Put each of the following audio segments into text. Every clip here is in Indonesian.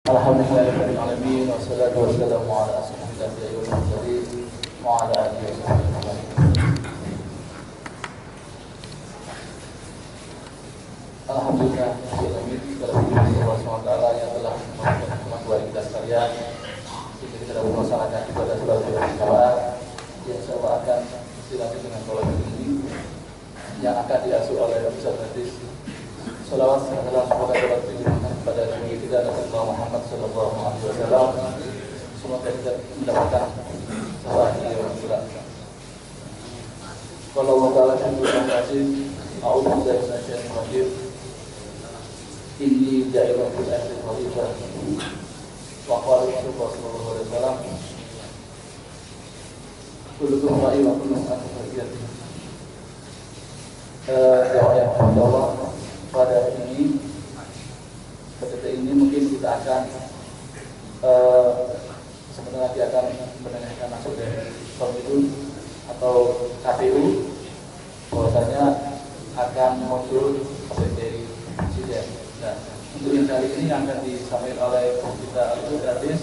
Alhamdulillahirabbil alamin wassalatu wassalamu ala asyrofil anbiya'i wal mursalin wa ala alihi wasallam. Alhamdulillah Allah SWT yang telah mempertemukan kepada kita sekalian. Kita dapat melaksanakan ibadah salat berjamaah yang insyaallah akan dilanjutkan dengan sholat ini yang akan diasuh oleh Ustaz Hadis. Salawat semoga sholat dilimpahkan kepada Nabi kita Nabi Muhammad sallallahu alaihi wasallam. Semoga kita mendapatkan sahabat yang berat. Kalau Allah Taala yang kasih, a'udzubillahi minasyaitonir rajim. Inni ja'ilun fil ardi khalifah. Wa qala Rasulullah sallallahu alaihi wasallam, kullukum ra'in wa kullukum mas'ulun. Ya Allah, pada detik ini mungkin kita akan sebentar lagi akan mendengarkan masuk dari pemilu atau KPU bahwasanya akan muncul dari presiden. Nah, untuk yang kali ini akan disampaikan oleh kita Al-Hadis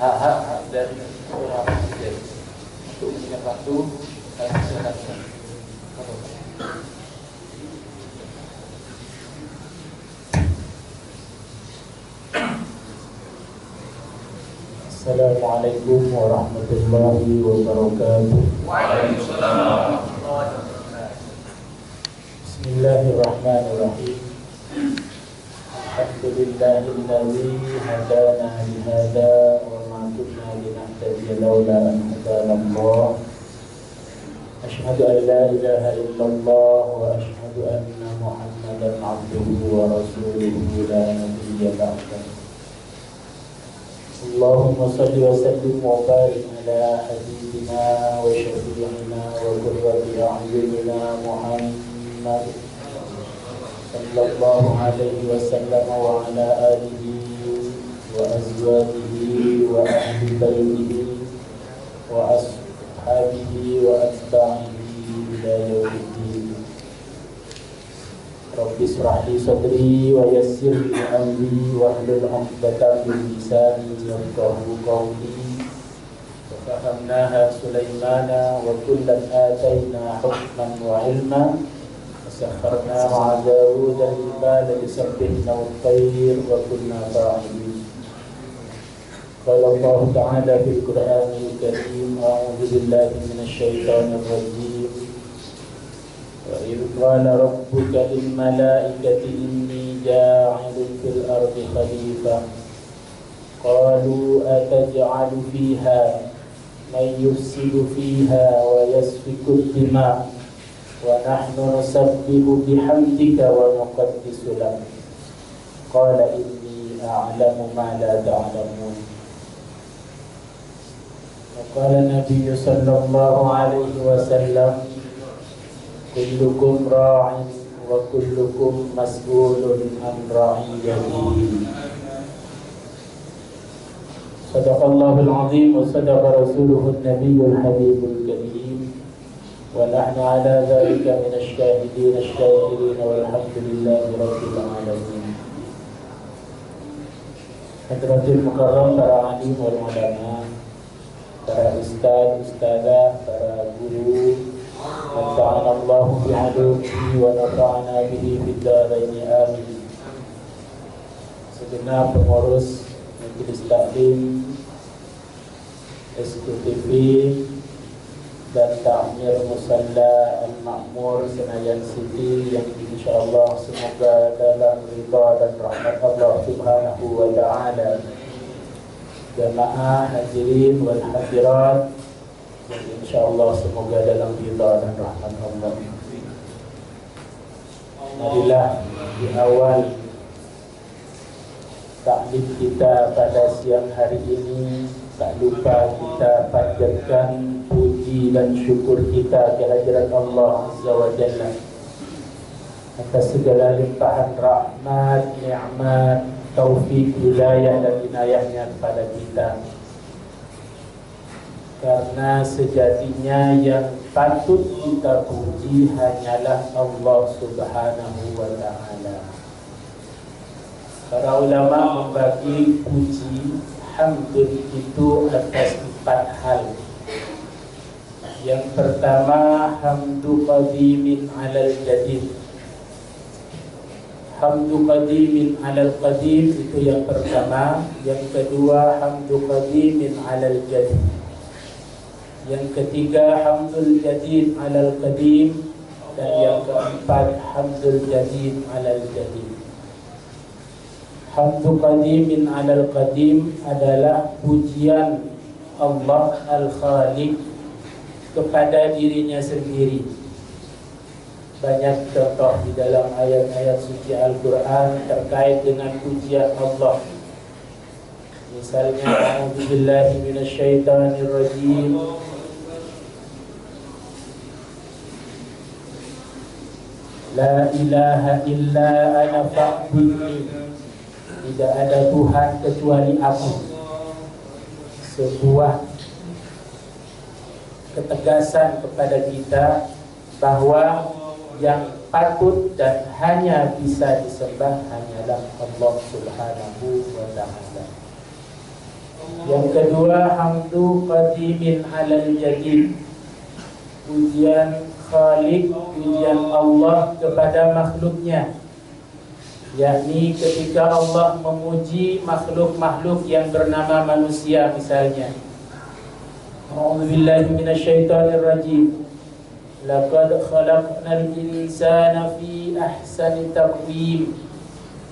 hak-hak dari seorang presiden. Untuk memberikan waktu saya silakan. Assalamualaikum warahmatullahi wabarakatuh. Waalaikumsalam. Bismillahirrahmanirrahim. Alhamdulillahilladzi hadana lihada wa ma kunna linahtadiya laula an hadana Allah. Asyhadu an la ilaha illallah wa asyhadu anna Muhammadan abduhu wa rasuluhu la nabiyya ba'dahu. Allahumma salli wa sallim wa barik ala habibina wa syafi'ina wa qurrati a'yunina Muhammad sallallahu alaihi wasallam wa ala alihi wa azwajihi wa ahli baitihi wa ashabihi wa atba'ihi ila yaumiddin. Rabbi shrah li sadri wa yassir li amri wahlul 'uqdatam min lisani yafqahu qawli. Wa fahamnaha Sulaimana wa kullan atayna hukman wa 'ilma. Wa sakharna ma'a Dawud al-jibala yusabbihna wat-tayr wa kunna fa'ilin. Qala Allah ta'ala fil Qur'anil Karim, a'udzu billahi minasy syaithanir rajim. Wa idh qala rabbuka lil malaikati inni ja'ilun fil ardi khalifah qalu ataj'alu fiha man yufsidu fiha wa yasfiku dima wa nahnu nusabbihu bihamdika wa nuqaddisu lak qala inni a'lamu ma la ta'lamun. Wa qala Nabi sallallahu alaihi wasallam, kullukum ra'in wa kullukum mas'ulun an ra'iyatihi. Sadaqallahul azim wa sadaqa rasuluhun nabiyyul habibul karim. Wa nahnu ala dhalika minasy syahidin asy-syakirin walhamdulillahi rabbil alamin. Hadratul mukarram para alim wal ulama, para ustaz, ustazah, para guru, nafa'ana Allah bi'ulumihi wa nafa'ana bihi fid dharain amin. Segenap pengurus Majelis Taklim, SKTV dan Ta'mir Musalla Al-Ma'mur Senayan City yang insyaallah semoga dalam ridha dan rahmat Allah Subhanahu wa ta'ala. Jamaah hadirin wal hadirat, insyaallah semoga dalam ridha dan rahmat Allah. Marilah di awal taklim kita pada siang hari ini tak lupa kita panjatkan puji dan syukur kita kehadirat Allah Azza wa Jalla atas segala limpahan rahmat, nikmat, taufik, hidayah dan inayahnya kepada kita. Karena sejatinya yang patut kita puji hanyalah Allah Subhanahu wa ta'ala. Para ulama membagi puji hamdun itu atas 4 hal. Yang pertama, hamdu qadimin alal jadid. Hamdu qadimin alal qadim itu yang pertama. Yang kedua, hamdu qadimin alal jadid. Yang ketiga, hamdul jadid alal qadim. Dan yang keempat, hamdul jadid alal jadid. Hamdu qadimin alal qadim adalah pujian Allah Al-Khaliq kepada dirinya sendiri. Banyak contoh di dalam ayat-ayat suci Al-Quran terkait dengan pujian Allah. Misalnya, a'udzubillahi minasyaitonirrajim. La ilaha illa ana fa'budni. Tidak ada Tuhan kecuali aku. Sebuah ketegasan kepada kita bahwa yang patut dan hanya bisa disembah hanyalah Allah Subhanahu wa ta'ala. Yang kedua, hamdu qadimin alal jadid. Pujian Khaliq, pujian Allah kepada makhluknya, yakni ketika Allah memuji makhluk-makhluk yang bernama manusia misalnya. A'udzubillahi minasyaitonirrajim. Laqad khalaqnal insana fi ahsani taqwim.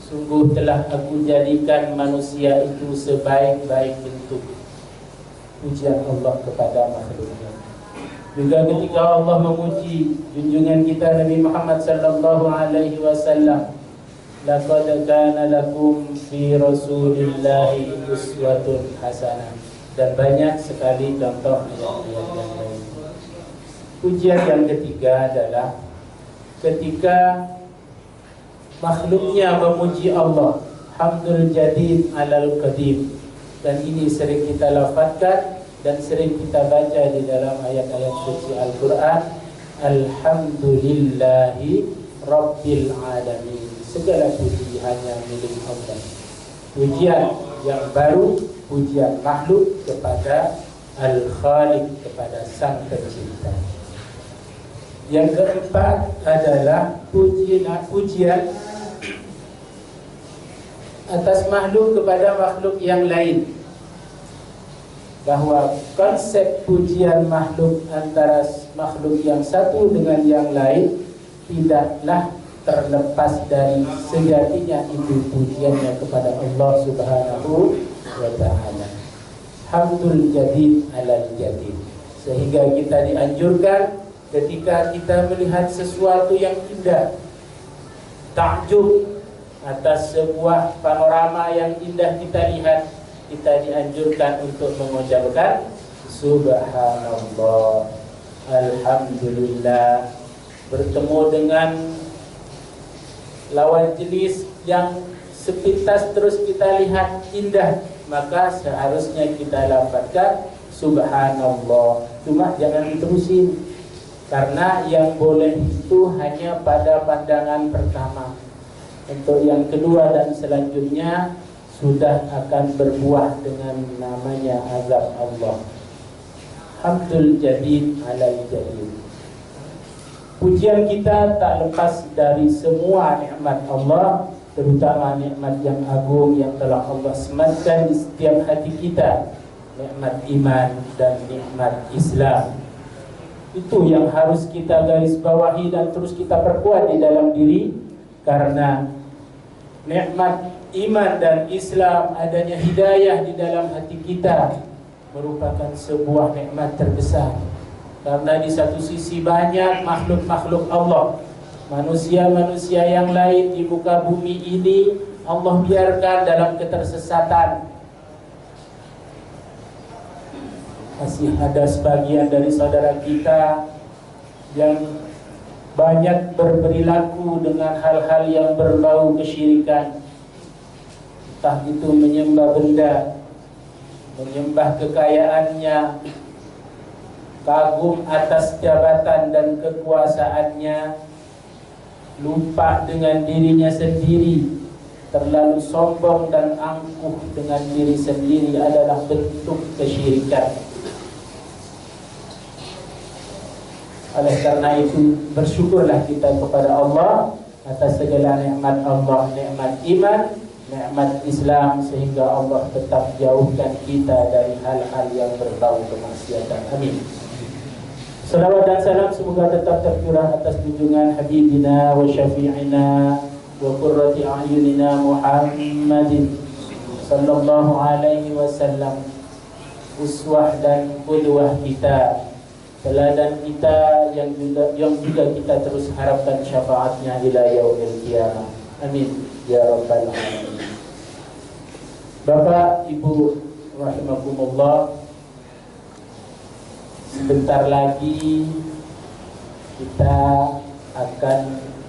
Sungguh telah aku jadikan manusia itu sebaik-baik bentuk. Pujian Allah kepada makhluknya. Juga ketika Allah memuji junjungan kita Nabi Muhammad sallallahu alaihi wasallam, laqad kana lakum fi rasulillahi uswatun hasanah. Dan banyak sekali contoh ayat-ayat yang lain. Pujian yang ketiga adalah ketika makhluknya memuji Allah, hamdul jadid alal qadim. Dan ini sering kita lafadzkan dan sering kita baca di dalam ayat-ayat suci Al-Quran. Alhamdulillahi Rabbil Alamin. Segala puji hanya milik Allah. Pujian yang baru, pujian makhluk kepada Al-Khaliq, kepada Sang Pencipta. Yang keempat adalah pujian atas makhluk kepada makhluk yang lain. Bahwa konsep pujian makhluk antara makhluk yang satu dengan yang lain tidaklah terlepas dari sejatinya itu pujiannya kepada Allah Subhanahu wa ta'ala. Hamdul jadid alal jadid. Sehingga kita dianjurkan ketika kita melihat sesuatu yang indah, takjub atas sebuah panorama yang indah kita lihat, kita dianjurkan untuk mengucapkan Subhanallah, Alhamdulillah. Bertemu dengan lawan jenis yang sepintas terus kita lihat indah, maka seharusnya kita lafazkan Subhanallah. Cuma jangan diterusin, karena yang boleh itu hanya pada pandangan pertama. Untuk yang kedua dan selanjutnya sudah akan berbuah dengan namanya azab Allah. Hamdul jadid alal jadid. Pujian kita tak lepas dari semua nikmat Allah, terutama nikmat yang agung yang telah Allah sematkan di setiap hati kita, nikmat iman dan nikmat Islam. Itu yang harus kita garis bawahi dan terus kita perkuat di dalam diri, karena nikmat iman dan Islam, adanya hidayah di dalam hati kita merupakan sebuah nikmat terbesar. Karena di satu sisi banyak makhluk-makhluk Allah, manusia-manusia yang lain di muka bumi ini Allah biarkan dalam ketersesatan. Masih ada sebagian dari saudara kita yang banyak berperilaku dengan hal-hal yang berbau kesyirikan. Entah itu menyembah benda, menyembah kekayaannya, kagum atas jabatan dan kekuasaannya, lupa dengan dirinya sendiri, terlalu sombong dan angkuh dengan diri sendiri adalah bentuk kesyirikan. Oleh karena itu, bersyukurlah kita kepada Allah atas segala nikmat Allah, nikmat iman, nikmat Islam, sehingga Allah tetap jauhkan kita dari hal-hal yang berbau kemaksiatan. Amin. Salawat dan salam semoga tetap tercurah atas junjungan Habibina wa Syafi'ina wa qurrati a'yunina Muhammadin sallallahu alaihi wasallam, uswah dan qudwah kita, teladan kita yang juga kita terus harapkan syafaatnya ila yaumil qiyamah. Amin ya rabbal alamin. Bapak Ibu rahimakumullah, sebentar lagi kita akan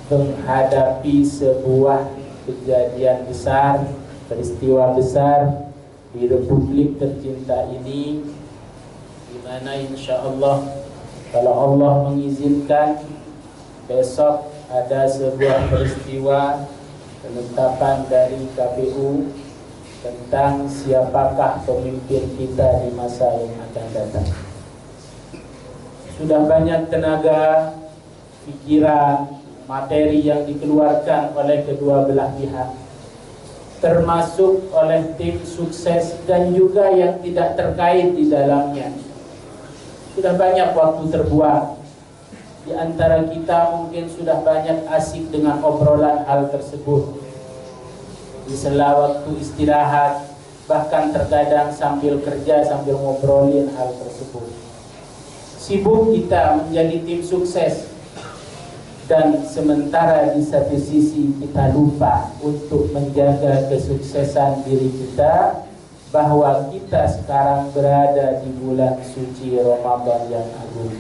menghadapi sebuah kejadian besar, peristiwa besar di Republik tercinta ini, di mana insya Allah kalau Allah mengizinkan besok ada sebuah peristiwa penetapan dari KPU tentang siapakah pemimpin kita di masa yang akan datang. Sudah banyak tenaga, pikiran, materi yang dikeluarkan oleh kedua belah pihak, termasuk oleh tim sukses dan juga yang tidak terkait di dalamnya. Sudah banyak waktu terbuang. Di antara kita mungkin sudah banyak asik dengan obrolan hal tersebut. Di sela waktu istirahat, bahkan terkadang sambil kerja sambil ngobrolin hal tersebut. Sibuk kita menjadi tim sukses, dan sementara di satu sisi kita lupa untuk menjaga kesuksesan diri kita, bahwa kita sekarang berada di bulan suci Ramadan yang agung.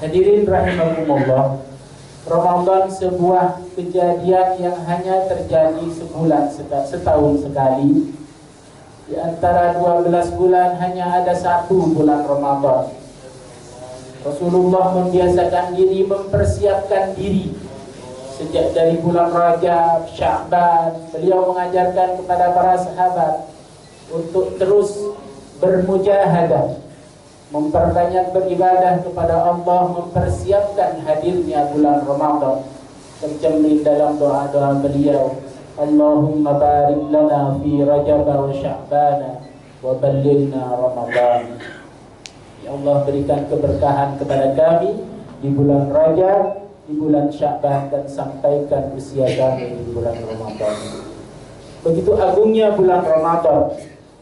Hadirin rahimakumullah, Ramadan sebuah kejadian yang hanya terjadi setahun sekali. Di antara 12 bulan hanya ada satu bulan Ramadan. Rasulullah membiasakan diri, mempersiapkan diri sejak dari bulan Rajab, Sya'ban. Beliau mengajarkan kepada para sahabat untuk terus bermujahadah, memperbanyak beribadah kepada Allah, mempersiapkan hadirnya bulan Ramadan. Tercermin dalam doa-doa beliau, Allahumma barik lana fi Rajab wa Sya'bana wa ballighna Ramadan. Ya Allah, berikan keberkahan kepada kami di bulan Rajab, di bulan Sya'ban, dan sampaikan usia kami di bulan Ramadan. Begitu agungnya bulan Ramadan.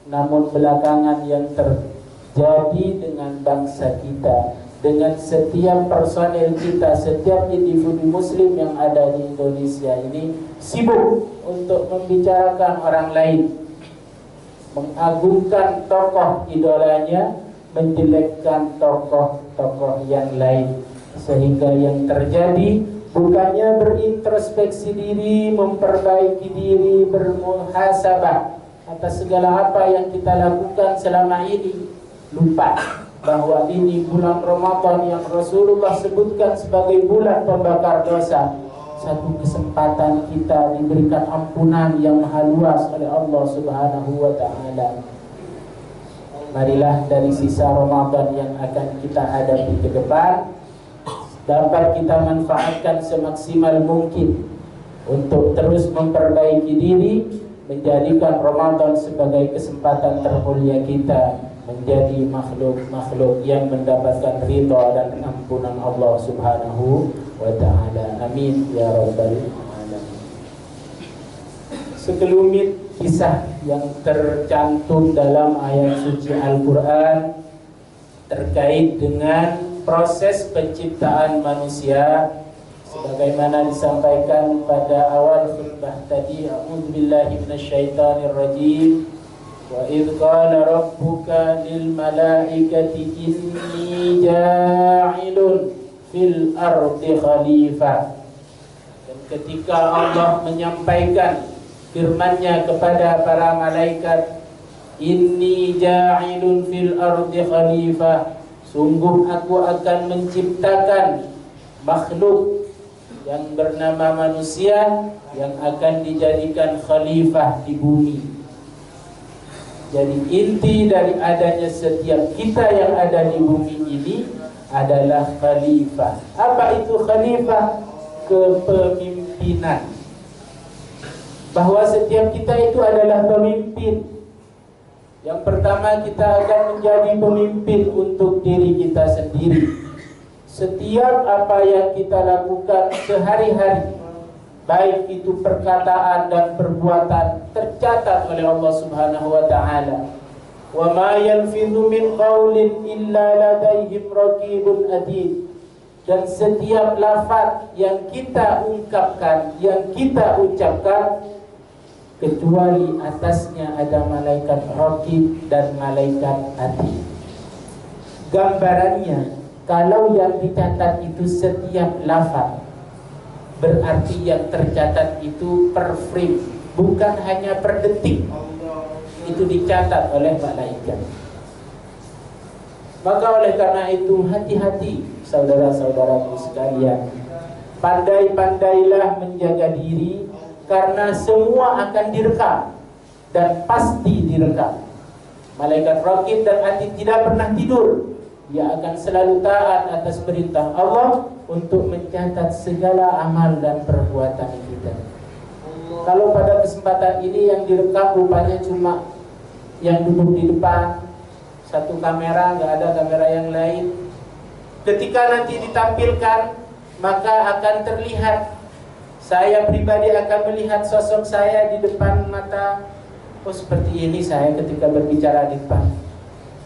Namun belakangan yang terjadi dengan bangsa kita, dengan setiap personel kita, setiap individu muslim yang ada di Indonesia ini sibuk untuk membicarakan orang lain, mengagungkan tokoh idolanya, menjelekkan tokoh-tokoh yang lain, sehingga yang terjadi bukannya berintrospeksi diri, memperbaiki diri, bermuhasabah atas segala apa yang kita lakukan selama ini, lupa bahwa ini bulan Ramadan yang Rasulullah sebutkan sebagai bulan pembakar dosa. Satu kesempatan kita diberikan ampunan yang maha luas oleh Allah Subhanahu wa ta'ala. Marilah dari sisa Ramadan yang akan kita hadapi ke depan, dapat kita manfaatkan semaksimal mungkin untuk terus memperbaiki diri, menjadikan Ramadan sebagai kesempatan termulia kita menjadi makhluk-makhluk yang mendapatkan ridha dan ampunan Allah Subhanahu wa ta'ala. Amin ya rabbal alamin. Sekelumit kisah yang tercantum dalam ayat suci Al-Quran terkait dengan proses penciptaan manusia, sebagaimana disampaikan pada awal khutbah tadi. A'udzubillahi minasyaitonir rajim. Wa idh qala rabbuka lil malaikati inni ja'ilun fil ardi khalifah. Dan ketika Allah menyampaikan firman-Nya kepada para malaikat, inni ja'ilun fil ardi khalifah, sungguh aku akan menciptakan makhluk yang bernama manusia yang akan dijadikan khalifah di bumi. Jadi inti dari adanya setiap kita yang ada di bumi ini adalah khalifah. Apa itu khalifah? Kepemimpinan. Bahwa setiap kita itu adalah pemimpin. Yang pertama, kita akan menjadi pemimpin untuk diri kita sendiri. Setiap apa yang kita lakukan sehari-hari, baik itu perkataan dan perbuatan, tercatat oleh Allah Subhanahu wa taala. Wa ma yalfidhu min qaulin illa ladaihim raqibun atid. Dan setiap lafaz yang kita ungkapkan, yang kita ucapkan, kecuali atasnya ada malaikat raqib dan malaikat atid. Gambarannya, kalau yang dicatat itu setiap lafaz, berarti yang tercatat itu per frame, bukan hanya per detik. Itu dicatat oleh malaikat. Maka oleh karena itu, hati-hati saudara-saudaraku sekalian. Pandai-pandailah menjaga diri, karena semua akan direkam dan pasti direkam. Malaikat raqib dan atid tidak pernah tidur. Dia akan selalu taat atas perintah Allah untuk mencatat segala amal dan perbuatan kita. Kalau pada kesempatan ini yang direkam rupanya cuma yang duduk di depan, satu kamera, nggak ada kamera yang lain. Ketika nanti ditampilkan, maka akan terlihat, saya pribadi akan melihat sosok saya di depan mata. Oh, seperti ini saya ketika berbicara di depan.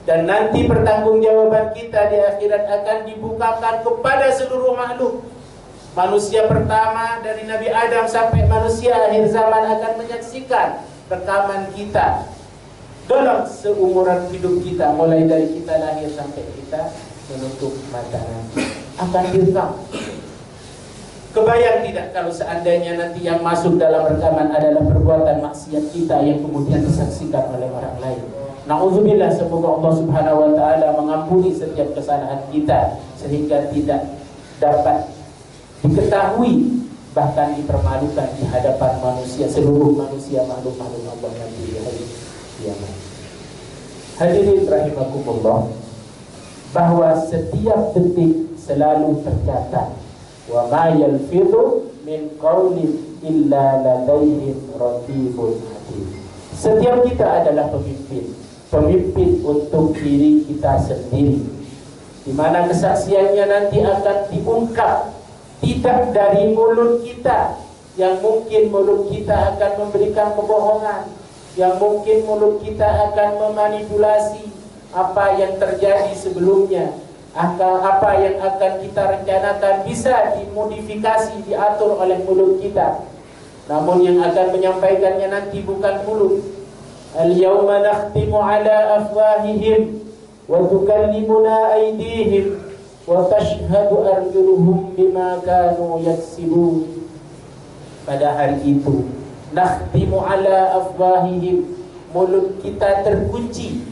Dan nanti pertanggungjawaban kita di akhirat akan dibukakan kepada seluruh makhluk. Manusia pertama dari Nabi Adam sampai manusia akhir zaman akan menyaksikan rekaman kita dalam seumuran hidup kita, mulai dari kita lahir sampai kita menutup mata nanti. Akan direkam. Kebayang tidak kalau seandainya nanti yang masuk dalam rekaman adalah perbuatan maksiat kita yang kemudian disaksikan oleh orang lain. Na'udzubillah, semoga Allah Subhanahu wa taala mengampuni setiap kesalahan kita sehingga tidak dapat diketahui, bahkan dipermalukan di hadapan manusia, seluruh manusia, makhluk-makhluk Allah nanti di hari kiamat. Hadirin rahimakumullah, bahwa setiap detik selalu tercatat. Wa ma yalfidhu min qaulin illa ladaihim raqibun atid. Setiap kita adalah pemimpin. Pemimpin untuk diri kita sendiri, di mana kesaksiannya nanti akan diungkap tidak dari mulut kita, yang mungkin mulut kita akan memberikan kebohongan, yang mungkin mulut kita akan memanipulasi apa yang terjadi sebelumnya, apa yang akan kita rencanakan bisa dimodifikasi, diatur oleh mulut kita. Namun yang akan menyampaikannya nanti bukan mulut. Al-yawma nakhtimu ala afwahihim wa tukallimuna aydihim wa tashhadu arjuluhum bima kanu yaksibun. Pada hari itu, nakhtimu ala afwahihim, mulut kita terkunci.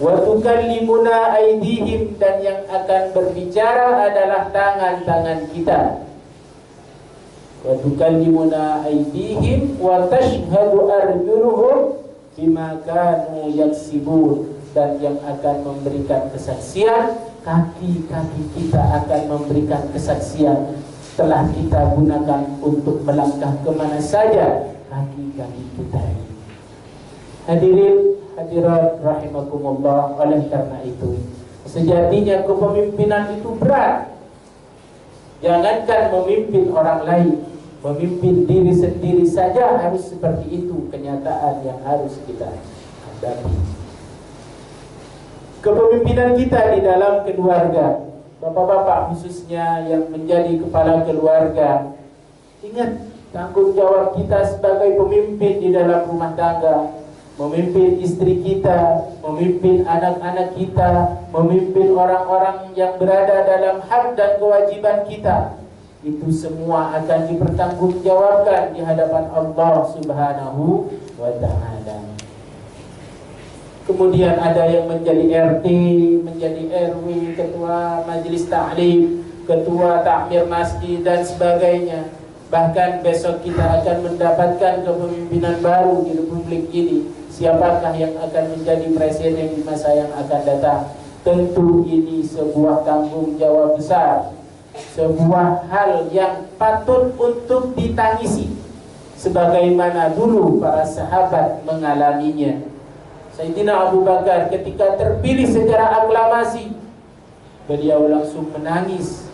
Wa tukallimuna aydihim, dan yang akan berbicara adalah tangan-tangan kita. Wa tukallimuna aydihim wa tashhadu arjuluhum bima kanu yaksibun, dan yang akan memberikan kesaksian, kaki-kaki kita akan memberikan kesaksian telah kita gunakan untuk melangkah kemana saja kaki-kaki kita. Hadirin hadirat rahimakumullah, oleh karena itu sejatinya kepemimpinan itu berat. Jangankan memimpin orang lain, memimpin diri sendiri saja harus seperti itu, kenyataan yang harus kita hadapi. Kepemimpinan kita di dalam keluarga, bapak-bapak khususnya yang menjadi kepala keluarga, ingat tanggung jawab kita sebagai pemimpin di dalam rumah tangga, memimpin istri kita, memimpin anak-anak kita, memimpin orang-orang yang berada dalam hak dan kewajiban kita. Itu semua akan dipertanggungjawabkan di hadapan Allah Subhanahu wa ta'ala. Kemudian ada yang menjadi RT, menjadi RW, ketua majelis ta'lim, ketua takmir masjid dan sebagainya. Bahkan besok kita akan mendapatkan kepemimpinan baru di Republik ini. Siapakah yang akan menjadi presiden di masa yang akan datang? Tentu ini sebuah tanggung jawab besar, sebuah hal yang patut untuk ditangisi, sebagaimana dulu para sahabat mengalaminya. Sayyidina Abu Bakar ketika terpilih secara aklamasi, beliau langsung menangis,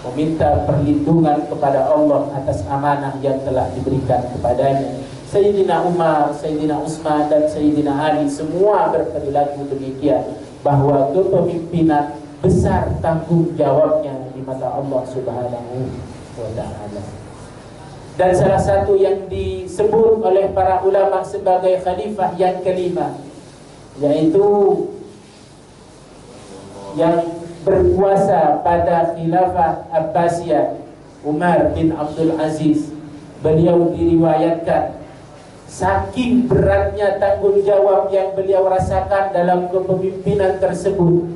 meminta perlindungan kepada Allah atas amanah yang telah diberikan kepadanya. Sayyidina Umar, Sayyidina Utsman, dan Sayyidina Ali semua berperilaku demikian, bahwa kepemimpinan besar tanggung jawabnya di mata Allah Subhanahu wa Ta'ala. Dan salah satu yang disebut oleh para ulama sebagai khalifah yang kelima, yaitu yang berkuasa pada khilafah Abbasiyah, Umar bin Abdul Aziz. Beliau diriwayatkan saking beratnya tanggung jawab yang beliau rasakan dalam kepemimpinan tersebut,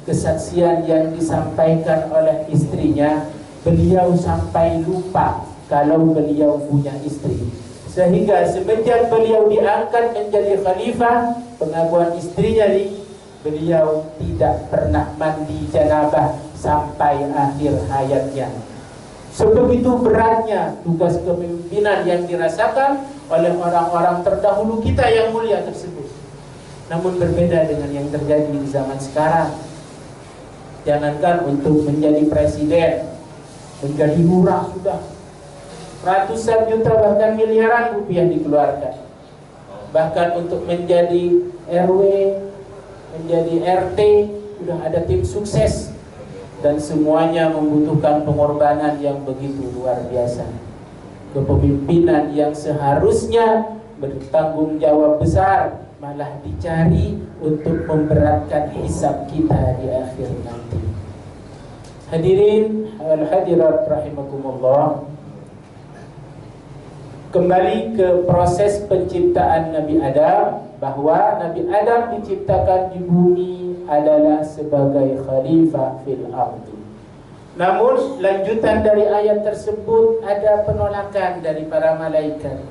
kesaksian yang disampaikan oleh istrinya, beliau sampai lupa kalau beliau punya istri. Sehingga semenjak beliau diangkat menjadi khalifah, pengakuan istrinya nih, beliau tidak pernah mandi janabah sampai akhir hayatnya. Sebegitu beratnya tugas kepemimpinan yang dirasakan oleh orang-orang terdahulu kita yang mulia tersebut. Namun berbeda dengan yang terjadi di zaman sekarang. Jangankan untuk menjadi presiden, menjadi lurah sudah ratusan juta bahkan miliaran rupiah dikeluarkan. Bahkan untuk menjadi RW, menjadi RT sudah ada tim sukses, dan semuanya membutuhkan pengorbanan yang begitu luar biasa. Kepemimpinan yang seharusnya bertanggung jawab besar malah dicari untuk memberatkan hisab kita di akhir nanti. Hadirin wal hadirat rahimakumullah, kembali ke proses penciptaan Nabi Adam, bahwa Nabi Adam diciptakan di bumi adalah sebagai khalifah fil ardi. Namun lanjutan dari ayat tersebut ada penolakan dari para malaikat.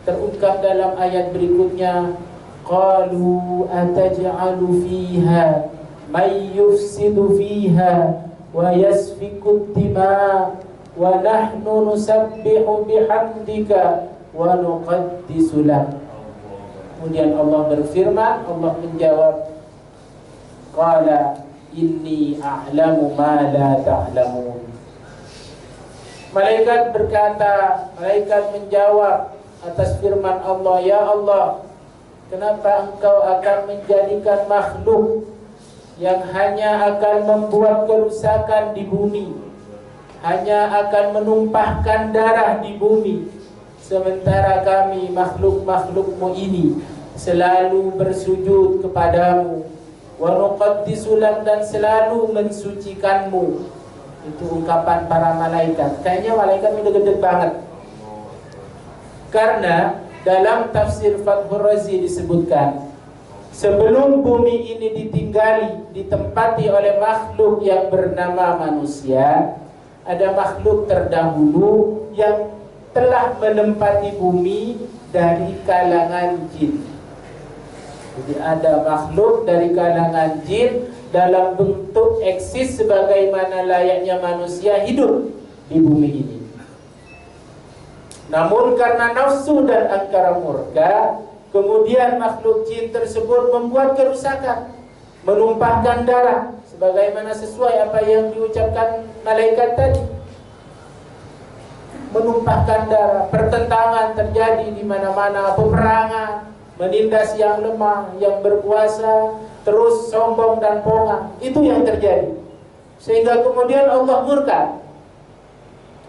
Terungkap dalam ayat berikutnya, qalu ataj'alu fiha may yufsidu fiha wa yasfiku dima wa nahnu nusabbihu bihamdika wa nuqaddisu lak. Kemudian Allah berfirman, Allah menjawab, qala inni a'lamu ma la ta'lamun. Malaikat berkata, malaikat menjawab atas firman Allah, ya Allah, kenapa engkau akan menjadikan makhluk yang hanya akan membuat kerusakan di bumi, hanya akan menumpahkan darah di bumi, sementara kami makhluk-makhlukmu ini selalu bersujud kepadamu, wa nuqaddisu lak, dan selalu mensucikanmu. Itu ungkapan para malaikat. Kayaknya malaikat udah gede banget. Karena dalam tafsir Fathur Razi disebutkan, sebelum bumi ini ditinggali, ditempati oleh makhluk yang bernama manusia, ada makhluk terdahulu yang telah menempati bumi dari kalangan jin. Jadi ada makhluk dari kalangan jin dalam bentuk eksis sebagaimana layaknya manusia hidup di bumi ini. Namun karena nafsu dan angkara murka, kemudian makhluk jin tersebut membuat kerusakan, menumpahkan darah, sebagaimana sesuai apa yang diucapkan malaikat tadi. Menumpahkan darah, pertentangan terjadi di mana-mana, peperangan, menindas yang lemah, yang berkuasa, terus sombong dan ponga. Itu yang terjadi. Sehingga kemudian Allah murka.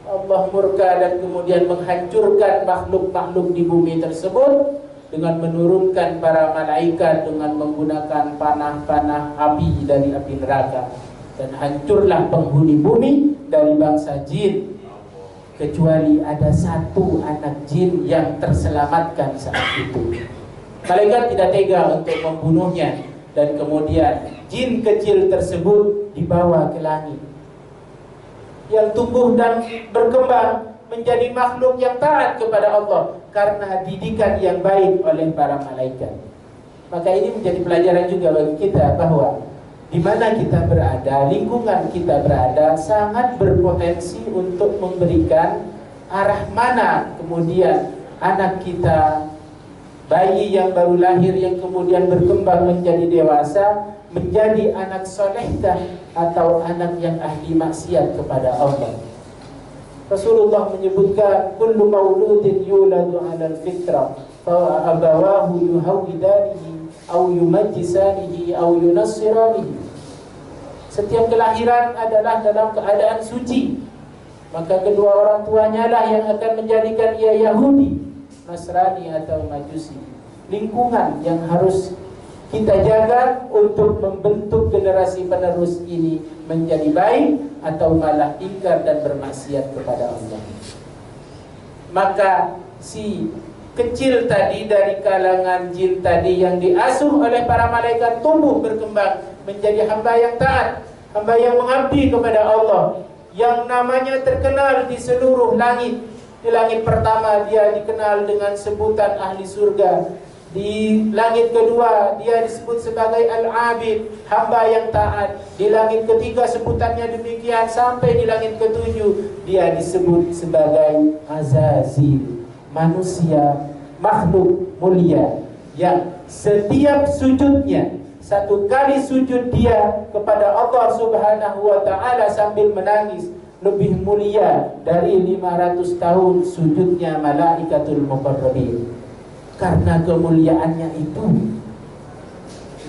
Allah murka dan kemudian menghancurkan makhluk-makhluk di bumi tersebut dengan menurunkan para malaikat dengan menggunakan panah-panah api dari api neraka. Dan hancurlah penghuni bumi dari bangsa jin, kecuali ada satu anak jin yang terselamatkan saat itu. Malaikat tidak tega untuk membunuhnya, dan kemudian jin kecil tersebut dibawa ke langit. yang tumbuh dan berkembang menjadi makhluk yang taat kepada Allah karena didikan yang baik oleh para malaikat. Maka ini menjadi pelajaran juga bagi kita bahwa di mana kita berada, lingkungan kita berada sangat berpotensi untuk memberikan arah mana kemudian anak kita, bayi yang baru lahir yang kemudian berkembang menjadi dewasa, menjadi anak solehkah atau anak yang ahli maksiat kepada Allah. Rasulullah menyebutkan kullu mauludin yuladu 'alal fitrah fa abawahu yuhawidanihi aw yumajjisanihi aw yunassiranihi. Setiap kelahiran adalah dalam keadaan suci, maka kedua orang tuanya lah yang akan menjadikan ia Yahudi, Nasrani atau Majusi. Lingkungan yang harus kita jaga untuk membentuk generasi penerus ini menjadi baik atau malah ingkar dan bermaksiat kepada Allah. Maka si kecil tadi dari kalangan jin tadi yang diasuh oleh para malaikat tumbuh berkembang menjadi hamba yang taat, hamba yang mengabdi kepada Allah, yang namanya terkenal di seluruh langit. Di langit pertama dia dikenal dengan sebutan ahli surga. Di langit kedua dia disebut sebagai Al-Abid, hamba yang taat. Di langit ketiga sebutannya demikian, sampai di langit ketujuh dia disebut sebagai Azazil, manusia, makhluk mulia yang setiap sujudnya, satu kali sujud dia kepada Allah Subhanahu wa ta'ala sambil menangis, lebih mulia dari 500 tahun sujudnya malaikatul muqarrabin. Karena kemuliaannya itu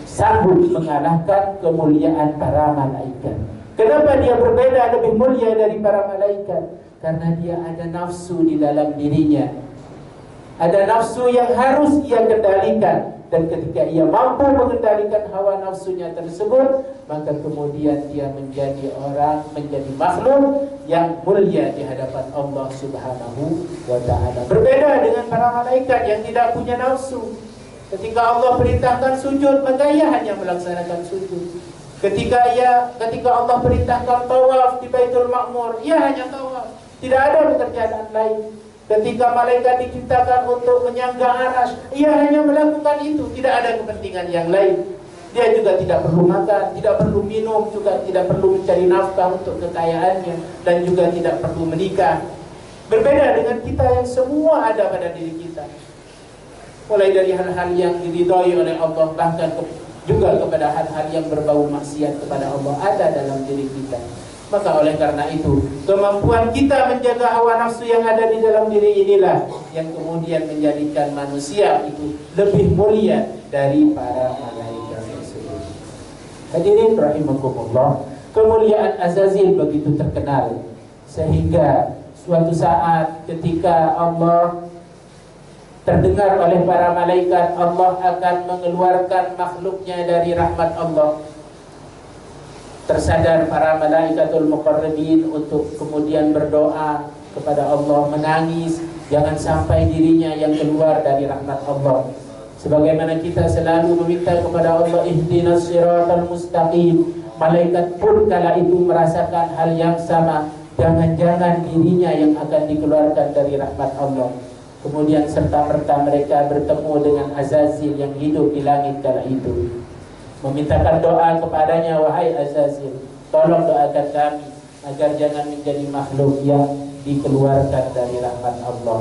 sanggup mengalahkan kemuliaan para malaikat. Kenapa dia berbeda, lebih mulia dari para malaikat? Karena dia ada nafsu di dalam dirinya. Ada nafsu yang harus ia kendalikan. Dan ketika ia mampu mengendalikan hawa nafsunya tersebut, maka kemudian dia menjadi orang, menjadi makhluk yang mulia di hadapan Allah Subhanahu wa ta'ala. Berbeda dengan para malaikat yang tidak punya nafsu. Ketika Allah perintahkan sujud, maka ia hanya melaksanakan sujud. Ketika Allah perintahkan tawaf di Baitul Ma'mur, ia hanya tawaf. Tidak ada pekerjaan lain. Ketika malaikat diciptakan untuk menyangga arsy, ia hanya melakukan itu, tidak ada kepentingan yang lain. Dia juga tidak perlu makan, tidak perlu minum, juga tidak perlu mencari nafkah untuk kekayaannya, dan juga tidak perlu menikah. Berbeda dengan kita yang semua ada pada diri kita. Mulai dari hal-hal yang diridhai oleh Allah, bahkan juga kepada hal-hal yang berbau maksiat kepada Allah ada dalam diri kita. Maka oleh karena itu, kemampuan kita menjaga hawa nafsu yang ada di dalam diri inilah yang kemudian menjadikan manusia itu lebih mulia dari para malaikat tersebut. Hadirin rahimakumullah, kemuliaan Azazil begitu terkenal sehingga suatu saat ketika Allah terdengar oleh para malaikat, Allah akan mengeluarkan makhluknya dari rahmat Allah. Tersadar para malaikatul muqarrabin untuk kemudian berdoa kepada Allah, menangis, jangan sampai dirinya yang keluar dari rahmat Allah. Sebagaimana kita selalu meminta kepada Allah, ihdinas siratal mustaqim. Malaikat pun kala itu merasakan hal yang sama, jangan-jangan dirinya yang akan dikeluarkan dari rahmat Allah. Kemudian serta-merta mereka bertemu dengan Azazil yang hidup di langit kala itu, memintakan doa kepadanya, wahai Azazil, tolong doakan kami agar jangan menjadi makhluk yang dikeluarkan dari rahmat Allah.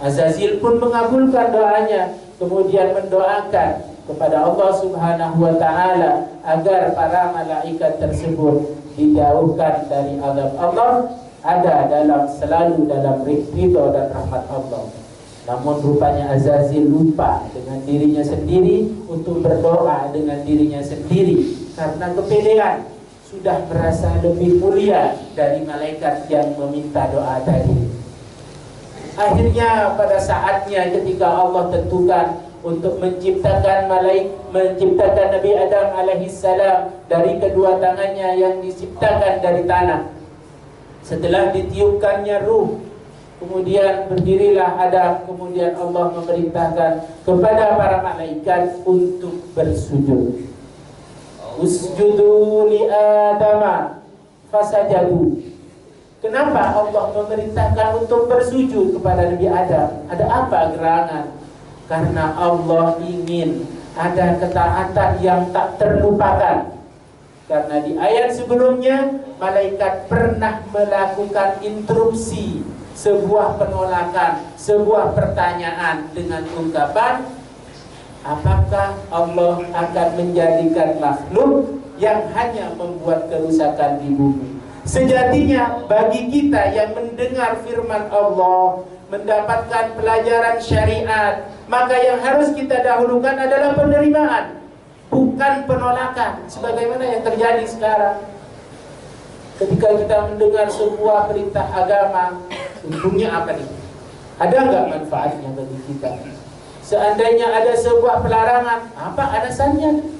Azazil pun mengabulkan doanya, kemudian mendoakan kepada Allah Subhanahu wa ta'ala agar para malaikat tersebut dijauhkan dari azab Allah, selalu dalam ridho dan rahmat Allah. Namun rupanya Azazil lupa dengan dirinya sendiri untuk berdoa dengan dirinya sendiri karena kepedean, sudah merasa lebih mulia dari malaikat yang meminta doa tadi. Akhirnya pada saatnya ketika Allah tentukan untuk menciptakan Nabi Adam alaihissalam dari kedua tangannya yang diciptakan dari tanah, setelah ditiupkannya ruh, kemudian berdirilah Adam. Kemudian Allah memerintahkan kepada para malaikat untuk bersujud. Usjudu li Adama fasajadu Kenapa Allah memerintahkan untuk bersujud kepada Nabi Adam? Ada apa gerangan? Karena Allah ingin ada ketaatan yang tak terlupakan. Karena di ayat sebelumnya malaikat pernah melakukan interupsi sebuah penolakan, sebuah pertanyaan dengan ungkapan, apakah Allah akan menjadikan makhluk yang hanya membuat kerusakan di bumi? Sejatinya bagi kita yang mendengar firman Allah, mendapatkan pelajaran syariat, maka yang harus kita dahulukan adalah penerimaan, bukan penolakan sebagaimana yang terjadi sekarang. Ketika kita mendengar sebuah perintah agama, untungnya apa nih? Ada nggak manfaatnya bagi kita? Seandainya ada sebuah pelarangan, apa alasannya?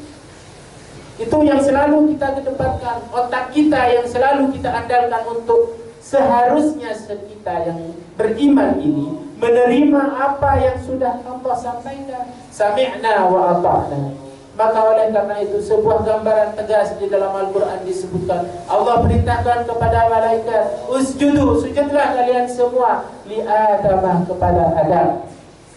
Itu yang selalu kita kedepankan, otak kita yang selalu kita andalkan untuk seharusnya kita yang beriman ini menerima apa yang sudah Allah sampaikan. Sami'na wa ata'na. Maka oleh karena itu sebuah gambaran tegas di dalam Al-Quran disebutkan, Allah perintahkan kepada malaikat, usjudu, sujudlah kalian semua li Adam, kepada Adam,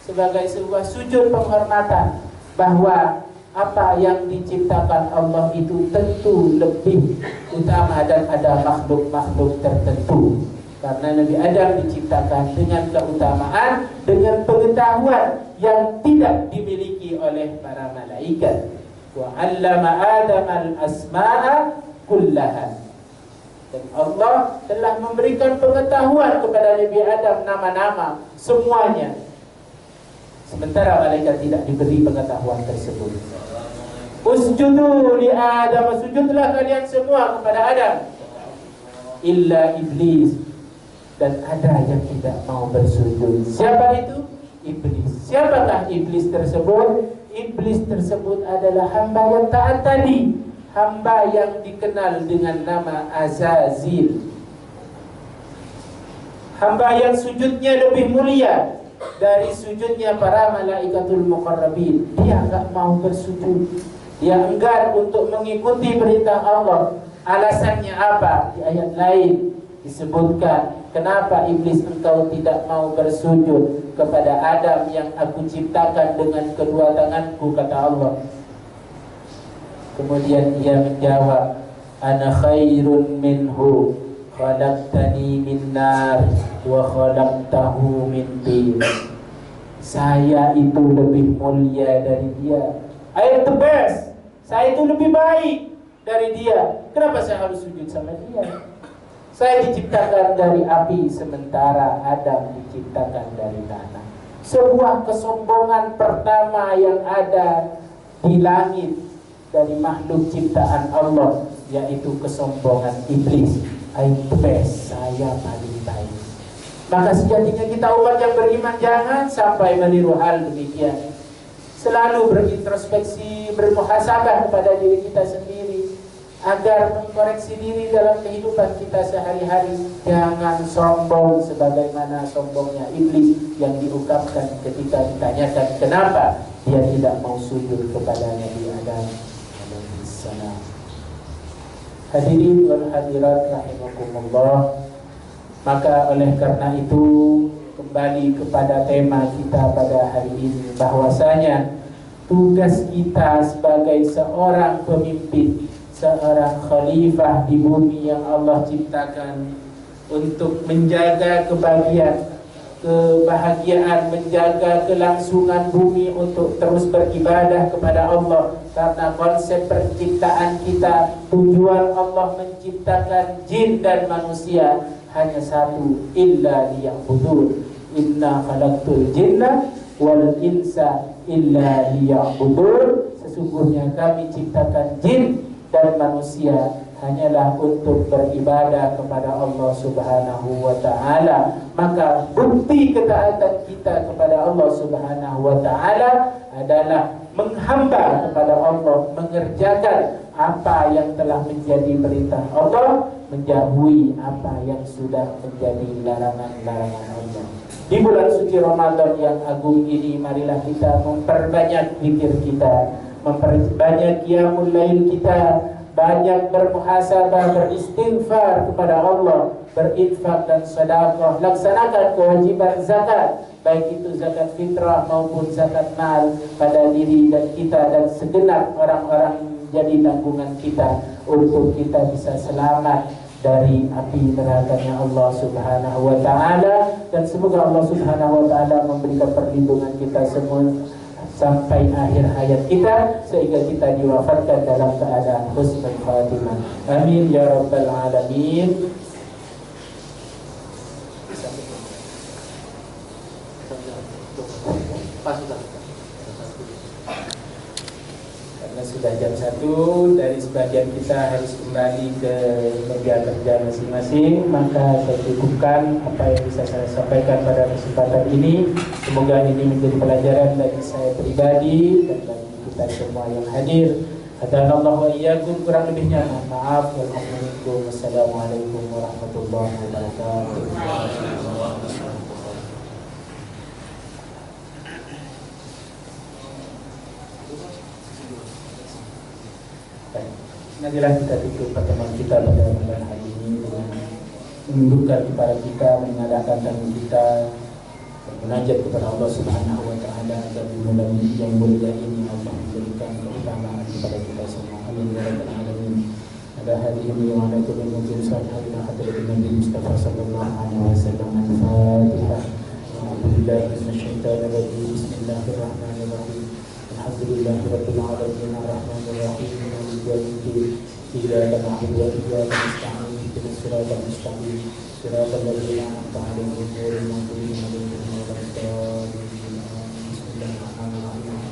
sebagai sebuah sujud penghormatan, bahwa apa yang diciptakan Allah itu tentu lebih utama dan ada makhluk-makhluk tertentu. Karena Nabi Adam diciptakan dengan keutamaan, dengan pengetahuan yang tidak dimiliki oleh para malaikat. Wa 'allama Adam al-asma'a kullaha. Dan Allah telah memberikan pengetahuan kepada Nabi Adam nama-nama semuanya. Sementara malaikat tidak diberi pengetahuan tersebut. Usjudu li Adam, sujudlah kalian semua kepada Adam, illa iblis, dan ada yang tidak mau bersujud. Siapa itu? Iblis. Siapakah iblis tersebut? Iblis tersebut adalah hamba yang taat tadi, hamba yang dikenal dengan nama Azazil, hamba yang sujudnya lebih mulia dari sujudnya para malaikatul muqarrabin. Dia enggak mau bersujud, dia enggan untuk mengikuti perintah Allah. Alasannya apa? Di ayat lain disebutkan, kenapa iblis engkau tidak mau bersujud kepada Adam yang aku ciptakan dengan kedua tanganku, kata Allah. Kemudian ia menjawab, ana khairun minhu, khalaqtani min nar wa khalaqtahu min tin. Saya itu lebih mulia dari dia. I am the best. Saya itu lebih baik dari dia. Kenapa saya harus sujud sama dia? Saya diciptakan dari api, sementara Adam diciptakan dari tanah. Sebuah kesombongan pertama yang ada di langit dari makhluk ciptaan Allah, yaitu kesombongan iblis. I am the best. Saya paling baik. Maka sejatinya kita umat yang beriman jangan sampai meniru hal demikian. Selalu berintrospeksi, bermuhasabah kepada diri kita sendiri, agar mengkoreksi diri dalam kehidupan kita sehari-hari. Jangan sombong sebagaimana sombongnya iblis yang diungkapkan ketika ditanyakan kenapa dia tidak mau sujud kepada Nabi Adam alaihissalam. Hadirin wal hadirat rahimakumullah. Maka oleh karena itu, kembali kepada tema kita pada hari ini, bahwasanya tugas kita sebagai seorang pemimpin, seorang khalifah di bumi yang Allah ciptakan, untuk menjaga kebahagiaan, menjaga kelangsungan bumi untuk terus beribadah kepada Allah. Karena konsep penciptaan kita, tujuan Allah menciptakan jin dan manusia hanya satu, illa liya'budun. Inna khalaqtul jinna wal insa illa liya'budun. Sesungguhnya kami ciptakan jin dan manusia hanyalah untuk beribadah kepada Allah Subhanahu wa ta'ala. Maka bukti ketaatan kita kepada Allah Subhanahu wa ta'ala adalah menghamba kepada Allah, mengerjakan apa yang telah menjadi perintah Allah, menjauhi apa yang sudah menjadi larangan-larangan Allah. Di bulan suci Ramadan yang agung ini, marilah kita memperbanyak zikir kita, memperbanyak qiyamul lail kita, banyak bermuhasabah, beristighfar kepada Allah, berinfak dan sedekah. Laksanakan kewajiban zakat, baik itu zakat fitrah maupun zakat mal pada diri dan kita dan segenap orang-orang jadi tanggungan kita untuk kita bisa selamat dari api nerakanya Allah Subhanahu wa taala, dan semoga Allah Subhanahu wa taala memberikan perlindungan kita semua sampai akhir hayat kita sehingga kita diwafatkan dalam keadaan husnul khatimah. Amin ya rabbal alamin. Karena sudah jam 1, dari sebagian kita harus kembali ke meja kerja masing-masing, maka saya cukupkan apa yang bisa saya sampaikan pada kesempatan ini. Semoga ini menjadi pelajaran bagi saya pribadi dan bagi kita semua yang hadir. Hadanallahu wa iyyakum, kurang lebihnya mohon maaf. Wassalamualaikum warahmatullahi wabarakatuh. Marilah kita tutup pertemuan kita pada malam hari ini dengan menundukkan kepala kita, mengadahkan tangan kita, bermunajat kepada Allah Subhanahu wa taala agar di bulan yang mulia ini Allah memberikan keutamaan kepada kita semua. Amin ya rabbal alamin. Ada hadirin yang ada kemudian sallallahu alaihi Nabi Mustafa sallallahu alaihi wasallam. Al-Fatihah. Alhamdulillah minasyaitonir rajim. Bismillahirrahmanirrahim. Alhamdulillahi rabbil alamin arrahmanir rahim maliki yaumiddin iyyaka na'budu wa iyyaka nasta'in ihdinas siratal mustaqim siratal ladzina an'amta 'alaihim ghairil maghdubi 'alaihim waladdallin. Bismillahirrahmanirrahim.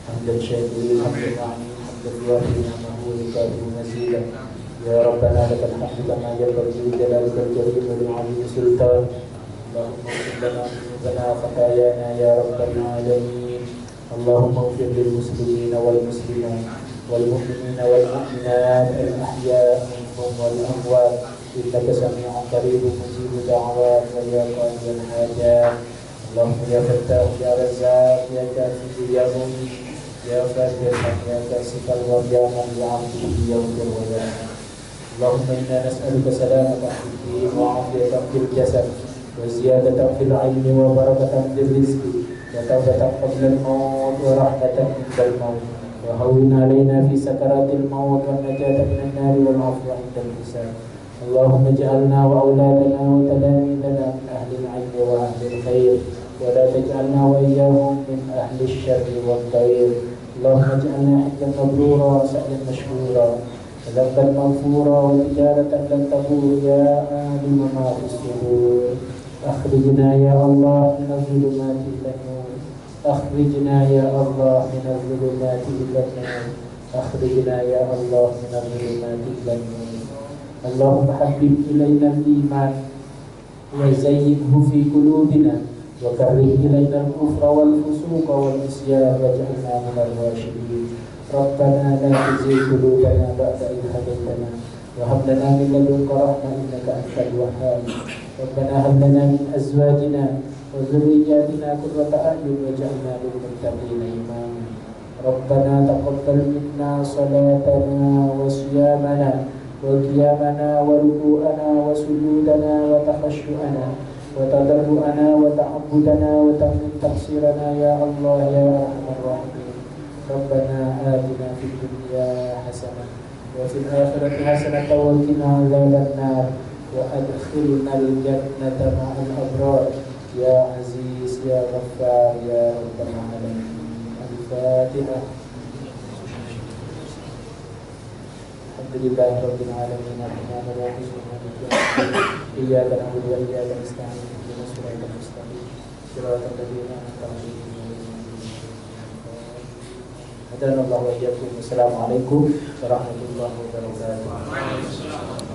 Hamdan syakirin hamdan lillahi wa yukafi'u mazidah. Ya Rabbana lakal hamdu kama yanbaghi li jalalika al-jalil wa li'azimi sultan. Allahumma ighfir lana dhunubana wa khatayana ya rabbal alamin. Allahumma ighfir lil muslimina wal muslimat wal mu'minina wal mu'minat al ahya'i minhum wal amwat innaka sami'un qaribun mujibud da'awat wa ya qadiyal hajat. Allahumma ya fattah ya razzaq ya kafi ya mu'min ya fatih ya kasifal wa ya man ya'budu ya wa ya. Allahumma inna nas'aluka salamata fid din wa 'afiyatan fil jasad وزيادة في العلم وبركة في الرزق وتوبة قبل الموت ورحمة عند الموت وهون علينا في سكرات الموت والنجاة من النار والعفو عند الحساب. اللهم اجعلنا وأولادنا وتلاميذنا من أهل العلم وأهل الخير ولا تجعلنا وإياهم من أهل الشر والضير. اللهم اجعلنا حجا مبرورا وسعيا مشكورا وذنبا مغفورا وتجارة لن تبور يا عالم ما في الصدور. أخرجنا يا الله من الظلمات إلى النور. أخرجنا يا الله من الظلمات إلى النور. أخرجنا يا الله من الظلمات إلى النور. اللهم حبب إلينا الإيمان وزينه في قلوبنا وكره إلينا الكفر والفسوق والعصيان واجعلنا من الراشدين. ربنا لا تزغ قلوبنا بعد إذ هديتنا وهب لنا من لدنك رحمة إنك أنت الوهاب. ربنا هب لنا من أزواجنا وذرياتنا قرة أعين واجعلنا للمتقين إماما. ربنا تقبل منا صلاتنا وصيامنا وقيامنا وركوعنا وسجودنا وتخشعنا وتضرعنا وتعبدنا وتمن تقصيرنا يا الله يا أرحم الراحمين. ربنا آتنا في الدنيا حسنة وفي الآخرة حسنة وقنا عذاب النار وأدخلنا الجنة مع الأبرار يا عزيز يا غفار يا رب العالمين. الفاتحة. الحمد لله رب العالمين الرحمن الرحيم مالك يوم الدين إياك نعبد وإياك نستعين اهدنا الصراط المستقيم صراط الذين أنعمت عليهم غير المغضوب عليهم. Assalamualaikum warahmatullahi wabarakatuh.